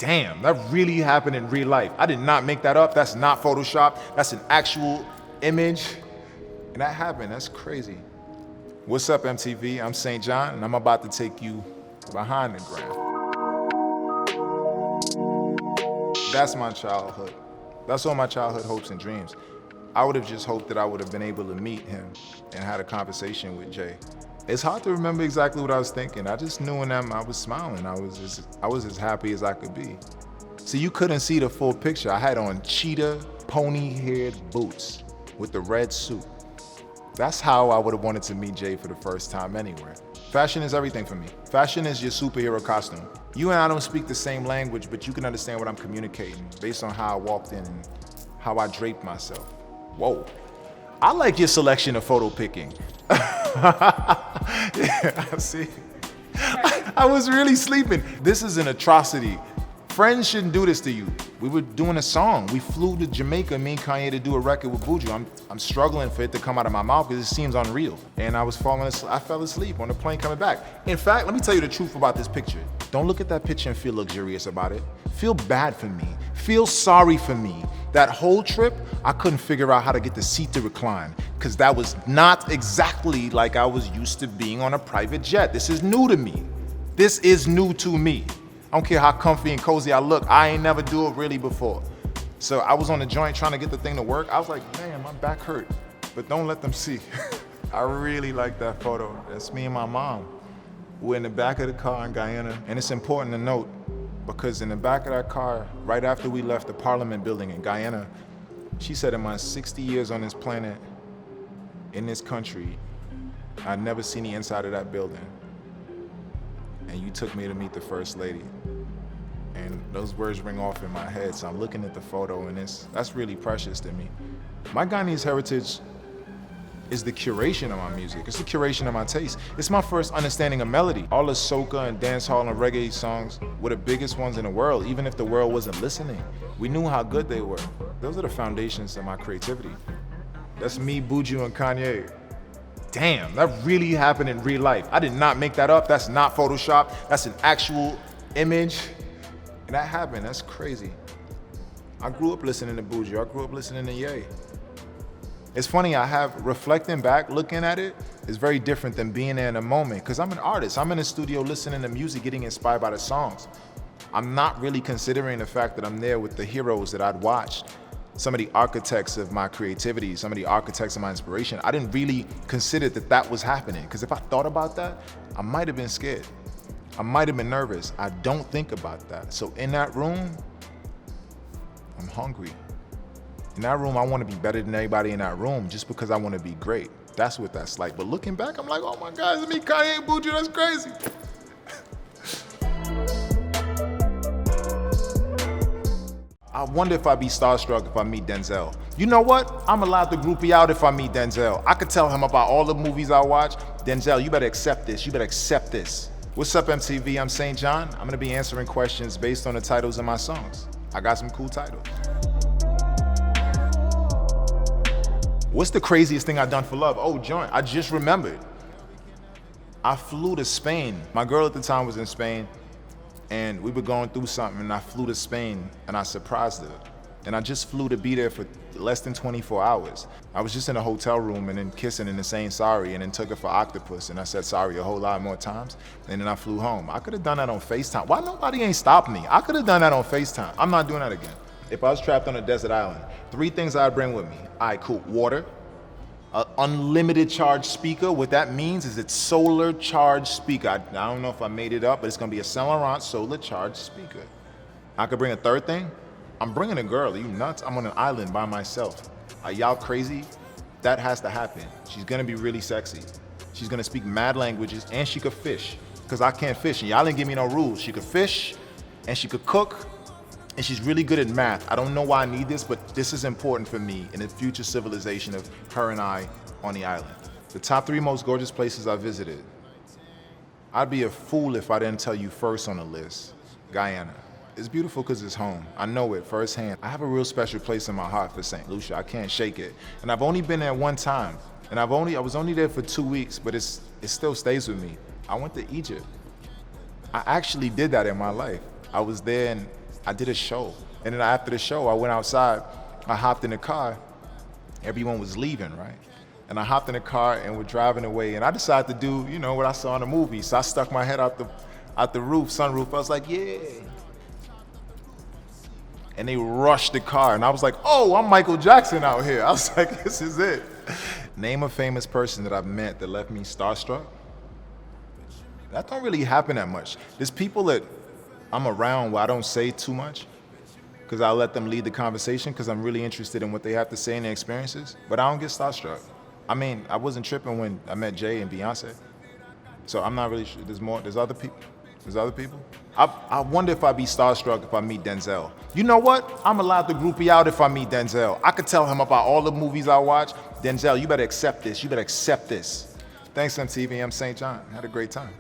Damn, that really happened in real life. I did not make that up. That's not Photoshop. That's an actual image. And that happened. That's crazy. What's up, MTV? I'm St. John, and I'm about to take you behind the gram. That's my childhood. That's all my childhood hopes and dreams. I would have just hoped that I would have been able to meet him and had a conversation with Jay. It's hard to remember exactly what I was thinking. I just knew in them I was smiling. I was as happy as I could be. See, you couldn't see the full picture. I had on cheetah, pony-haired boots with the red suit. That's how I would have wanted to meet Jay for the first time anywhere. Fashion is everything for me. Fashion is your superhero costume. You and I don't speak the same language, but you can understand what I'm communicating based on how I walked in and how I draped myself. Whoa. I like your selection of photo picking. Yeah, see? I was really sleeping. This is an atrocity. Friends shouldn't do this to you. We were doing a song. We flew to Jamaica, me and Kanye, to do a record with Buju. I'm struggling for it to come out of my mouth because it seems unreal. And I fell asleep on the plane coming back. In fact, let me tell you the truth about this picture. Don't look at that picture and feel luxurious about it. Feel bad for me. Feel sorry for me. That whole trip, I couldn't figure out how to get the seat to recline because that was not exactly like I was used to being on a private jet. This is new to me. This is new to me. I don't care how comfy and cozy I look. I ain't never do it really before. So I was on the joint trying to get the thing to work. I was like, man, my back hurt, but don't let them see. I really like that photo. That's me and my mom. We're in the back of the car in Guyana. And it's important to note because in the back of that car, right after we left the Parliament building in Guyana, she said in my 60 years on this planet, in this country, I'd never seen the inside of that building. And you took me to meet the First Lady. And those words ring off in my head, so I'm looking at the photo and that's really precious to me. My Guyanese heritage is the curation of my music. It's the curation of my taste. It's my first understanding of melody. All the soca and dancehall and reggae songs were the biggest ones in the world, even if the world wasn't listening. We knew how good they were. Those are the foundations of my creativity. That's me, Buju, and Kanye. Damn, that really happened in real life. I did not make that up. That's not Photoshop. That's an actual image. And that happened. That's crazy. I grew up listening to Buju. I grew up listening to Ye. It's funny, reflecting back, looking at it, is very different than being there in a moment. Because I'm an artist. I'm in the studio listening to music, getting inspired by the songs. I'm not really considering the fact that I'm there with the heroes that I'd watched. Some of the architects of my creativity, some of the architects of my inspiration. I didn't really consider that was happening. Because if I thought about that, I might have been scared. I might have been nervous. I don't think about that. So in that room, I'm hungry. In that room, I want to be better than everybody in that room just because I want to be great. That's what that's like. But looking back, I'm like, oh my God, it's me, Kanye and Buju, that's crazy. I wonder if I'd be starstruck if I meet Denzel. You know what? I'm allowed to groupie out if I meet Denzel. I could tell him about all the movies I watch. Denzel, you better accept this. You better accept this. What's up, MTV? I'm St. John. I'm gonna be answering questions based on the titles of my songs. I got some cool titles. What's the craziest thing I've done for love? Oh, joint, I just remembered. I flew to Spain. My girl at the time was in Spain, and we were going through something, and I flew to Spain, and I surprised her. And I just flew to be there for less than 24 hours. I was just in a hotel room and then kissing and then saying sorry, and then took her for octopus, and I said sorry a whole lot more times, and then I flew home. I could have done that on FaceTime. Why nobody ain't stopped me? I could have done that on FaceTime. I'm not doing that again. If I was trapped on a desert island, 3 things I'd bring with me. All right, cool, water, an unlimited charge speaker. What that means is it's solar charged speaker. I don't know if I made it up, but it's gonna be a Saint Laurent solar charged speaker. I could bring a 3rd thing. I'm bringing a girl, are you nuts? I'm on an island by myself. Are y'all crazy? That has to happen. She's gonna be really sexy. She's gonna speak mad languages, and she could fish, because I can't fish, and y'all didn't give me no rules. She could fish, and she could cook, and she's really good at math. I don't know why I need this, but this is important for me in the future civilization of her and I on the island. The top 3 most gorgeous places I visited. I'd be a fool if I didn't tell you first on the list, Guyana. It's beautiful because it's home. I know it firsthand. I have a real special place in my heart for St. Lucia. I can't shake it. And I've only been there one time. And I was only there for 2 weeks, but it still stays with me. I went to Egypt. I actually did that in my life. I was there and I did a show. And then after the show, I went outside, I hopped in the car, everyone was leaving, right? And I hopped in the car and we're driving away, and I decided to do, you know, what I saw in the movie. So I stuck my head out the roof, sunroof. I was like, yeah. And they rushed the car, and I was like, oh, I'm Michael Jackson out here. I was like, this is it. Name a famous person that I've met that left me starstruck. That don't really happen that much. There's people that I'm around where I don't say too much, because I let them lead the conversation, because I'm really interested in what they have to say and their experiences, but I don't get starstruck. I mean, I wasn't tripping when I met Jay and Beyonce, so I'm not really sure. There's other people. I wonder if I'd be starstruck if I meet Denzel. You know what? I'm allowed to groupie out if I meet Denzel. I could tell him about all the movies I watch. Denzel, you better accept this. You better accept this. Thanks, MTV. I'm St. John. Had a great time.